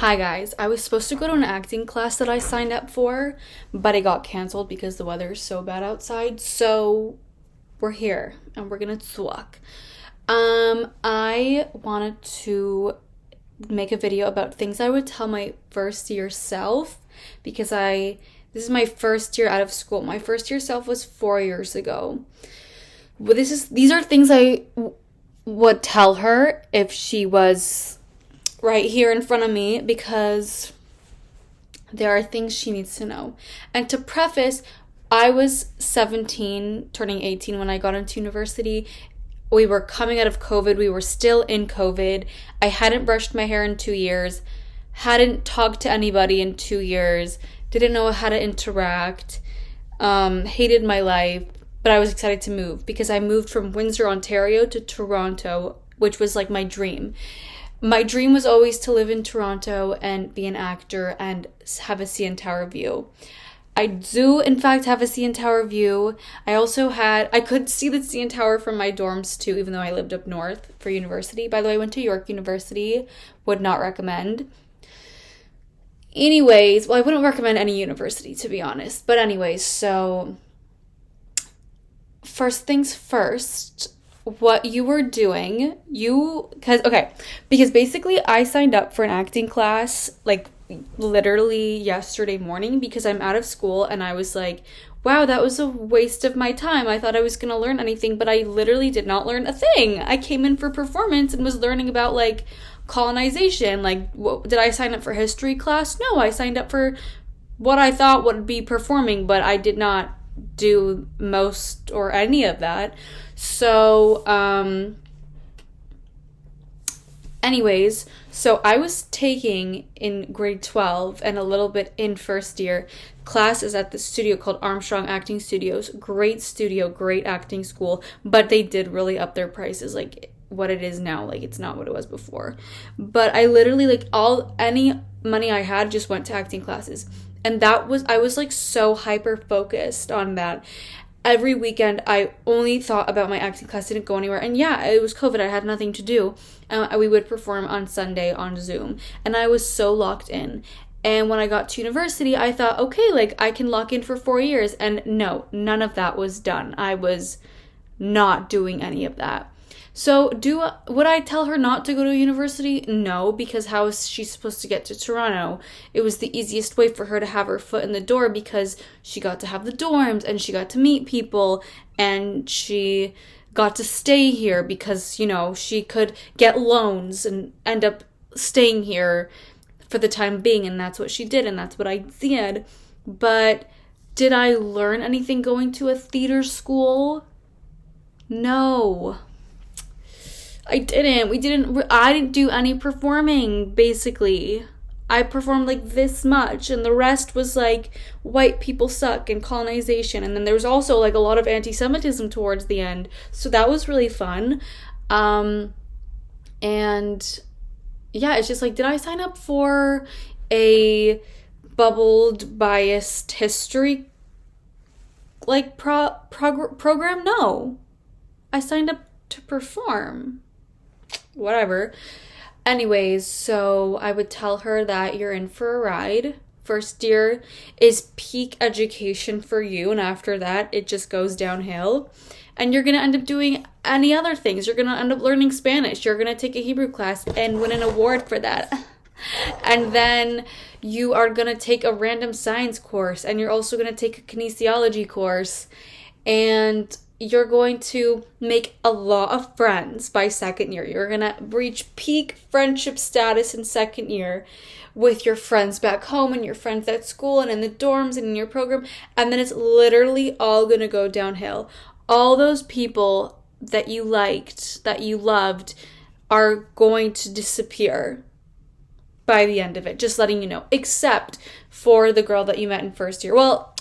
Hi guys, I was supposed to go to an acting class that I signed up for, but it got canceled because the weather is so bad outside. So we're here and we're gonna talk. I wanted to make a video about things I would tell my first year self because this is my first year out of school. My first year self was 4 years ago. But these are things would tell her if she was right here in front of me because there are things she needs to know. And to preface, I was 17, turning 18 when I got into university. We were coming out of COVID. We were still in COVID. I hadn't brushed my hair in 2 years, hadn't talked to anybody in 2 years, didn't know how to interact, hated my life, but I was excited to move because I moved from Windsor, Ontario to Toronto, which was like my dream. My dream was always to live in Toronto and be an actor and have a CN Tower view. I do, in fact, have a CN Tower view. I could see the CN Tower from my dorms too, even though I lived up north for university. By the way, I went to York University. Would not recommend. Anyways, well, I wouldn't recommend any university, to be honest. But anyways, so first things first, what you were doing, because basically I signed up for an acting class like literally yesterday morning because I'm out of school and I was like, wow, that was a waste of my time. I thought I was going to learn anything, but I literally did not learn a thing. I came in for performance and was learning about like colonization. Like, did I sign up for history class? No, I signed up for what I thought would be performing, but I did not do most or any of that. So, anyways, so I was taking in grade 12 and a little bit in first year classes at the studio called Armstrong Acting Studios. Great studio, great acting school, but they did really up their prices. Like what it is now, like it's not what it was before. But I literally any money I had just went to acting classes. And I was like so hyper focused on that. Every weekend, I only thought about my acting class, didn't go anywhere. And yeah, it was COVID. I had nothing to do. We would perform on Sunday on Zoom. And I was so locked in. And when I got to university, I thought, okay, like I can lock in for 4 years. And no, none of that was done. I was not doing any of that. So would I tell her not to go to university? No, because how is she supposed to get to Toronto? It was the easiest way for her to have her foot in the door because she got to have the dorms and she got to meet people and she got to stay here because, she could get loans and end up staying here for the time being, and that's what she did and that's what I did. But did I learn anything going to a theater school? No. I didn't do any performing, basically. I performed like this much, and the rest was like white people suck and colonization, and then there was also like a lot of anti-Semitism towards the end, so that was really fun. And yeah, it's just like, did I sign up for a bubbled, biased history like program? No. I signed up to perform. Whatever. Anyways, so I would tell her that you're in for a ride. First year is peak education for you, and after that, it just goes downhill. And you're going to end up doing any other things. You're going to end up learning Spanish. You're going to take a Hebrew class and win an award for that. And then you are going to take a random science course, and you're also going to take a kinesiology course. And you're going to make a lot of friends by second year. You're going to reach peak friendship status in second year with your friends back home and your friends at school and in the dorms and in your program. And then it's literally all going to go downhill. All those people that you liked, that you loved, are going to disappear by the end of it. Just letting you know. Except for the girl that you met in first year. Well,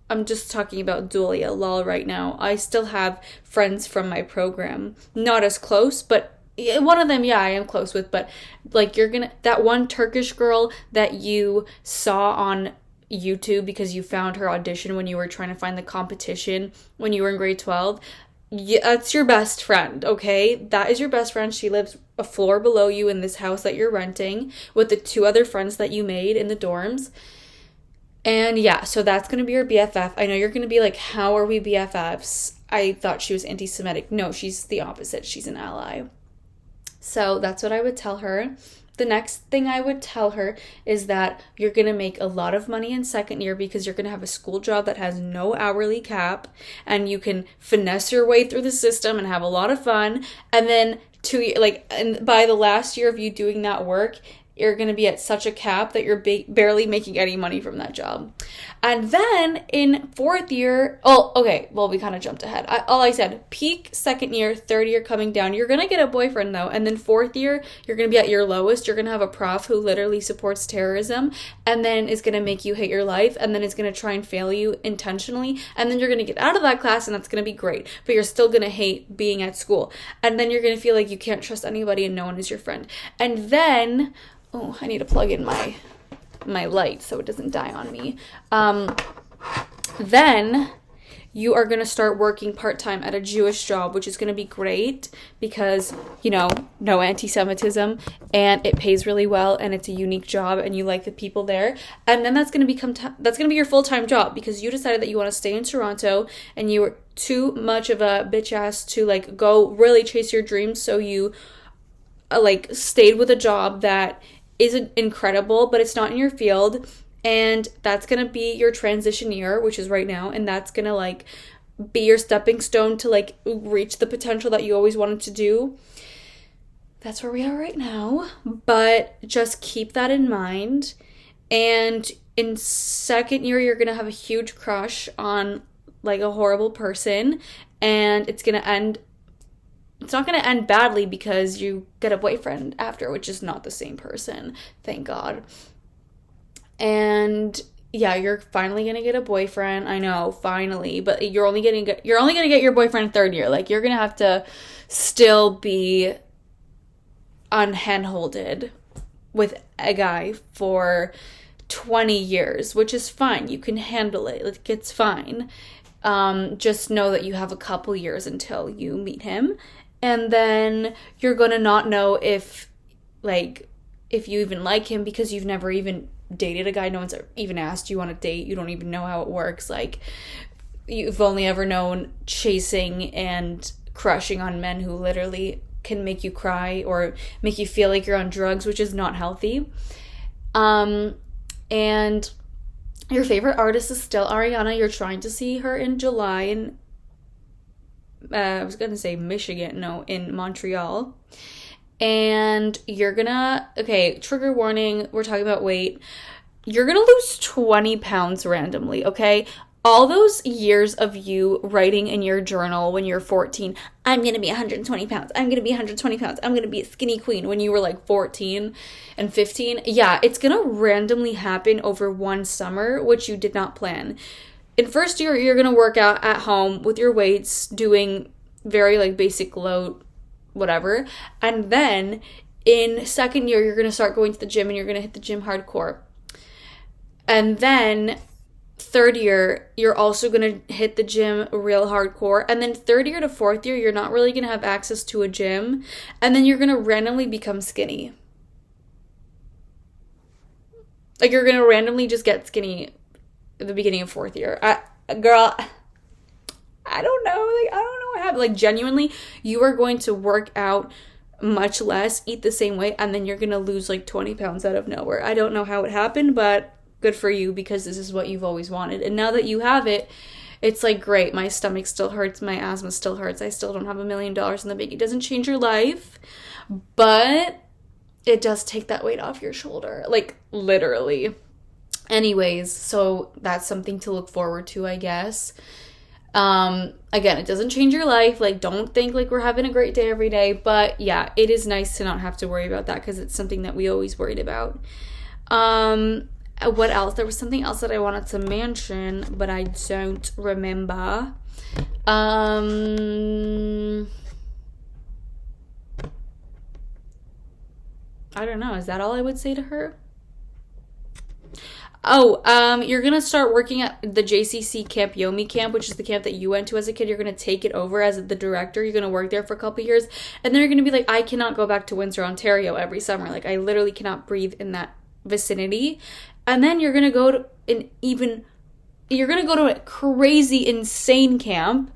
I'm just talking about Dulia, lol, right now. I still have friends from my program. Not as close, but one of them, yeah, I am close with. But, like, that one Turkish girl that you saw on YouTube because you found her audition when you were trying to find the competition when you were in grade 12, Yeah, that's your best friend, okay? That is your best friend. She lives a floor below you in this house that you're renting with the two other friends that you made in the dorms. And yeah, so that's going to be your BFF. I know you're going to be like, how are we BFFs? I thought she was anti Semitic. No, she's the opposite. She's an ally. So that's what I would tell her. The next thing I would tell her is that you're going to make a lot of money in second year because you're going to have a school job that has no hourly cap and you can finesse your way through the system and have a lot of fun. And then and by the last year of you doing that work, you're going to be at such a cap that you're barely making any money from that job. And then in fourth year, we kind of jumped ahead. I said peak second year, third year coming down. You're going to get a boyfriend though. And then fourth year, you're going to be at your lowest. You're going to have a prof who literally supports terrorism and then is going to make you hate your life and then is going to try and fail you intentionally. And then you're going to get out of that class and that's going to be great. But you're still going to hate being at school. And then you're going to feel like you can't trust anybody and no one is your friend. And then... Oh, I need to plug in my light so it doesn't die on me. Then you are going to start working part-time at a Jewish job, which is going to be great because, no anti-Semitism and it pays really well and it's a unique job and you like the people there. And then that's going to be your full-time job because you decided that you want to stay in Toronto and you were too much of a bitch ass to like go really chase your dreams. So you stayed with a job that is incredible, but it's not in your field, and that's gonna be your transition year, which is right now, and that's gonna be your stepping stone to reach the potential that you always wanted to do. That's where we are right now, but just keep that in mind. And in second year, you're gonna have a huge crush on a horrible person, and it's not going to end badly because you get a boyfriend after, which is not the same person, thank God. And yeah, you're finally going to get a boyfriend. I know, finally, but you're only going to get your boyfriend third year. You're going to have to still be unhandholded with a guy for 20 years, which is fine. You can handle it. It's fine. Just know that you have a couple years until you meet him. And then you're going to not know if you even like him because you've never even dated a guy. No one's even asked you on a date. You don't even know how it works. You've only ever known chasing and crushing on men who literally can make you cry or make you feel like you're on drugs, which is not healthy. And your favorite artist is still Ariana. You're trying to see her in July in I was gonna say Michigan, no, in Montreal. And you're gonna, trigger warning, we're talking about weight. You're gonna lose 20 pounds randomly, okay? All those years of you writing in your journal when you're 14, I'm gonna be 120 pounds, I'm gonna be 120 pounds, I'm gonna be a skinny queen when you were 14 and 15. Yeah, it's gonna randomly happen over one summer, which you did not plan. In first year, you're going to work out at home with your weights, doing very basic load, whatever. And then in second year, you're going to start going to the gym and you're going to hit the gym hardcore. And then third year, you're also going to hit the gym real hardcore. And then third year to fourth year, you're not really going to have access to a gym. And then you're going to randomly become skinny. You're going to randomly just get skinny at the beginning of fourth year. I don't know. I don't know what happened. Genuinely, you are going to work out much less, eat the same way, and then you're going to lose 20 pounds out of nowhere. I don't know how it happened, but good for you because this is what you've always wanted. And now that you have it, it's great. My stomach still hurts. My asthma still hurts. I still don't have $1 million in the bank. It doesn't change your life, but it does take that weight off your shoulder. Literally. Anyways, so that's something to look forward to, I guess. Again, it doesn't change your life. Don't think we're having a great day every day. But yeah, it is nice to not have to worry about that because it's something that we always worried about. What else? There was something else that I wanted to mention, but I don't remember. I don't know. Is that all I would say to her? You're gonna start working at the JCC Camp Yomi Camp, which is the camp that you went to as a kid. You're gonna take it over as the director. You're gonna work there for a couple years, and then you're gonna be like, I cannot go back to Windsor, Ontario every summer. Like, I literally cannot breathe in that vicinity. And then you're gonna go to a crazy, insane camp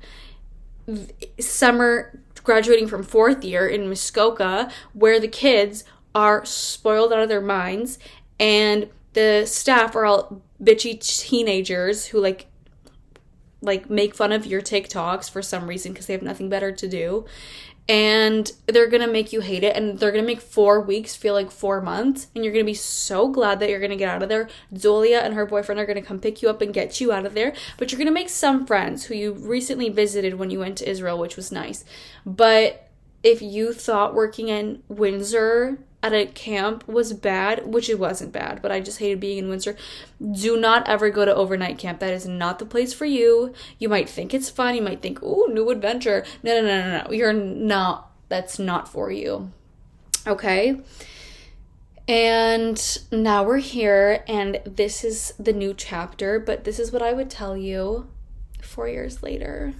summer, graduating from 4th year in Muskoka, where the kids are spoiled out of their minds, and the staff are all bitchy teenagers who like make fun of your TikToks for some reason because they have nothing better to do. And they're going to make you hate it, and they're going to make 4 weeks feel like 4 months, and you're going to be so glad that you're going to get out of there. Zolia and her boyfriend are going to come pick you up and get you out of there, but you're going to make some friends who you recently visited when you went to Israel, which was nice. But if you thought working in Windsor at a camp was bad, which it wasn't bad, but I just hated being in Windsor, do not ever go to overnight camp. That is not the place for you. You might think it's fun. You might think, ooh, new adventure. No. You're not. That's not for you. Okay? And now we're here, and this is the new chapter, but this is what I would tell you 4 years later.